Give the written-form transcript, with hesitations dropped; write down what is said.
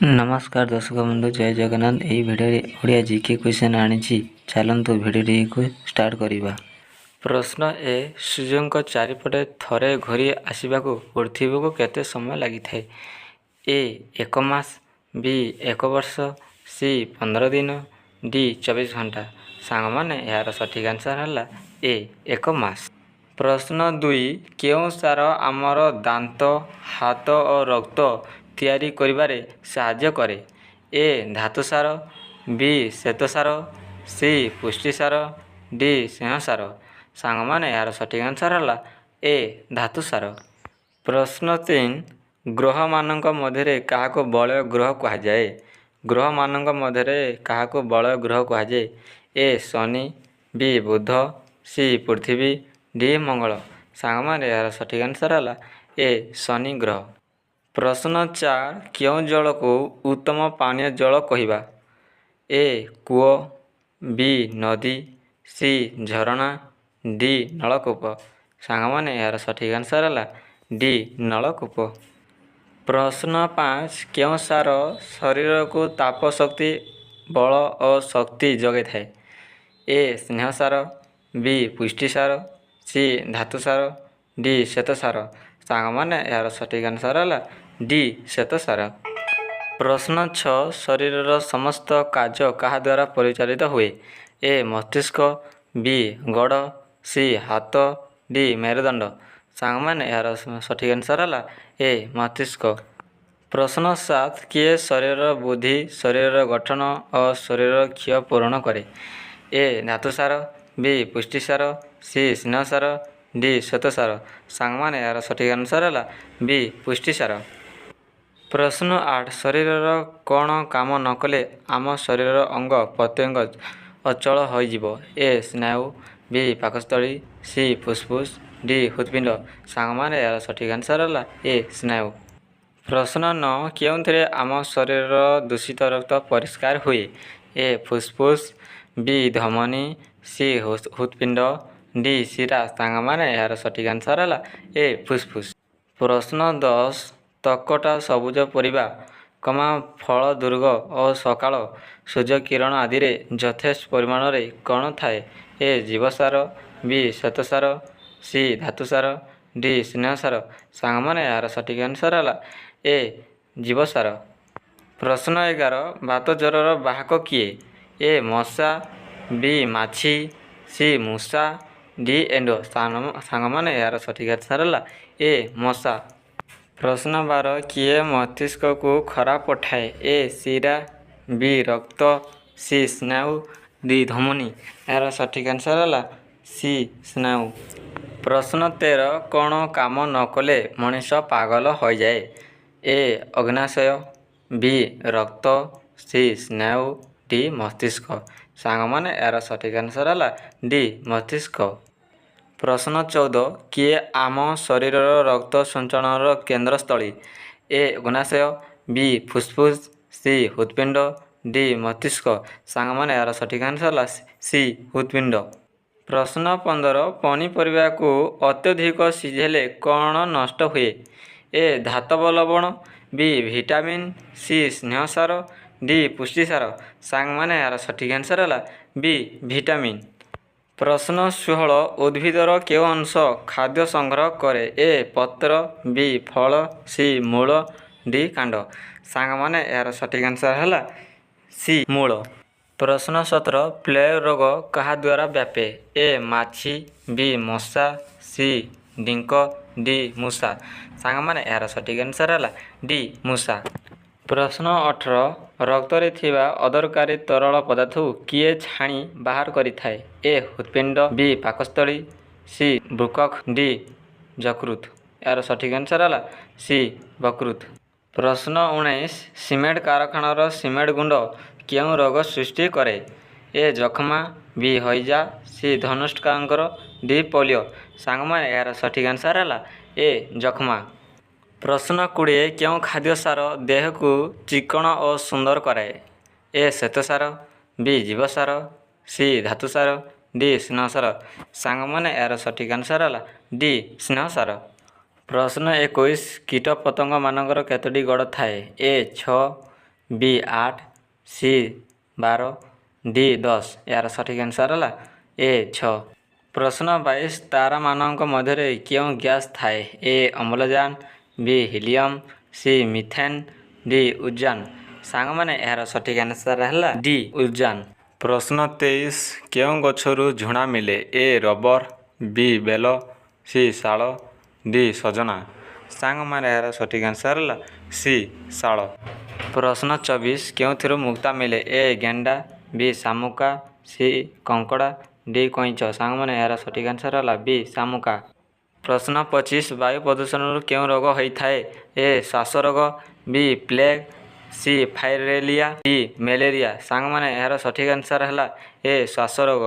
नमस्कार दर्शक बंधु जय जगन्नाथ। यही भिडियो ओडिया जीके क्वेश्चन आनी चलतु भिडियो को स्टार्ट करवा। प्रश्न ए सूर्य चारिपटे थरे घूरी आसवाक पृथ्वी को केते समय लगी था? ए 1 मास, बी 1 वर्ष, सी 15 दिन, डी 24 घंटा। सांग मैंने यार सठिक आंसर है ए 1 मास। प्रश्न 2 केउं सार आमर दांत, हाथ और रक्त तैयारी करिबारे साहाय्य करे? ए धातु सार, बी श्वेत सार, सी पुष्टि सार, डी स्नेह सार। सांग माने यार सठिक आंसर है ए धातु सार। प्रश्न 3 ग्रह मानक मध्य काहाको बलय ग्रह कहा जाए? ग्रह मानक मध्य काहाको बलय ग्रह कहा जाए? ए शनि, बी बुध, सी पृथ्वी, डी मंगल। सांग माने यार सठिक आंसर है ए शनि ग्रह। प्रश्न 4 क्यों जल को उत्तम पानीय जल कहवा? ए कूओ, बी नदी, सी झरणा, डी नलकूप। सांग माने यार सठिक आंसर है डी नलकूप। प्रश्न 5 क्यों सार शरीर को ताप शक्ति, बल और शक्ति जगै थाए? ए स्नेह सार, बी पुष्टि सार, सी धातु सार, डी श्वेत सार। सांग माने यार सठिक आंसर है डी श्वेत सार। प्रश्न 6 शरीर समस्त कार्य कहा द्वारा परिचालित हुए? ए मस्तिष्क, बी गड़, सी हाथ, डी मेरुदंड। सांग माने यार सठिक आंसर है ए मस्तिष्क। प्रश्न 7 किए शरीर बुद्धि, शरीर गठन और शरीर क्षय पूर्ण करे? ए धातु सार, बी पुष्टि सार, सी स्नेह सार, डी श्वेत सार। सांग माने यार सठिक आंसर है बी पुष्टि सार। प्रश्न 8 शरीर कौन काम न कले आम शरीर अंग प्रत्यंग अचल हो? ए स्नायु, बी पाकस्थली, सी फुसफुस, डी हृदपिंड। सांग माने यार सठिक आंसर है ए स्नायु। प्रश्न 9 क्यों आम शरीर दूषित रक्त परिष्कार हुए? ए फुसफुस, बी धमनी, सी हृदपिंड, डी शिरा। सांग माने यार सठिक आंसर है ए फुसफुस। प्रश्न 10 तकटा सबुज परिबा कमा फल दुर्ग और सकाल सूर्य किरण आदि रे यथेष्ट परिमाण रे कौन थाए? ए जीवसार, बी श्वेतसार, सी धातुसार, डी स्नेहसार। सांग माने यार सठिक आंसर है ए जीवसार। प्रश्न 11 बात ज्वरर बाहक किए? ए मशा, बी माछी, सी मूषा, डी एंडो। सांग माने यार सठिक आंसर है ए मशा। प्रश्न 12 किए मस्तिष्क को खराब पठाए? ए शिरा, बी रक्त, सी स्नायु, डी धमनी। यार सठिक आंसर है सी स्नायु। प्रश्न 13 कौन काम न कले मनीष पागल हो जाए? ए अग्नाशय, बी रक्त, सी स्नायु, डी मस्तिष्क। सांग माने यार सठिक आंसर है डी मस्तिष्क। प्रश्न 14 किए आम शरीर रक्त संचरण केन्द्रस्थली? ए अग्नाशय, बी फुसफुस, सी हृदपिंड, डी मस्तिष्क। सांग माने यार सठिक आंसर सी हृदपिंड। प्रश्न 15 पनीपरिया को अत्यधिक सिझेले कौन नष्ट हुए? ए धातव लवण, बी विटामिन, सी स्नेहसार, डी पुष्टिसार। सांग माने यार सठिक आंसर है बी विटामिन। प्रश्न 16 उद्भिदर केउ अंश खाद्य संग्रह करे? ए पत्र, बी फल, सी मूल, डी कांड। सांग माने यार सठिक आंसर है सी मूल। प्रश्न 17 प्लेग रोग कहा द्वारा व्यापे? ए माछी, बी मशा, सी डिंक, डी मूषा। सांग माने यार सठिक आंसर है डी मूषा। प्रश्न 18 रक्त रे थिबा अदरकारी तरल पदार्थ किए छाणी बाहर करिथाए? ए हृदपिंड, बी पाकस्थली, सी वृकक, डी यकृत। यार सठिक आंसर है सी यकृत। प्रश्न 19 सीमेंट कारखानार सीमेंट गुंड क्यों रोग सृष्टि करे? ए जखमा, बी हईजा, सी धनुष्कांकर, डी पोलियो। सांग माने यार सठिक आंसर है ए जखमा। प्रश्न 20 क्यों खाद्य सार देह को चिकण और सुंदर कराए? ए श्वेतसार, बी जीवसार, सी धातुसार, डी स्नेहसार। सांग माने यार सठिक आंसर है डी स्नेहसार। प्रश्न 21 कीट पतंग मानकर केतोटी गड़ थाए? ए 6, बी 8, सी 12, डी 10। यार सठिक आंसर है ए 6। प्रश्न 22 तारा मानक मध्य क्यों गैस थाए? ए अम्लजान, बी हिलियम, सी मिथेन, डी उजान। सांग माने यार सठिक आंसर है डी उजान। प्रश्न 23 क्यों गछरु झुणा मिले? ए रबर, बी बेल, सी शाल, डी सजना। सांग माने यार सठिक आंसर है सी शाल। प्रश्न 24 क्यों मुक्ता मिले? ए गेंडा, बी शामुका, सी कंकड़ा, डी कईंच। सांग माने यार सठिक आंसर है बी शामुका। प्रश्न 25 वायु प्रदूषण क्यों रोग होता है? ए श्वास रोग, बी प्लेग, सी फाइरेलिया, डी मलेरिया। सांग माने यार सठिक आंसर है ए श्वास रोग।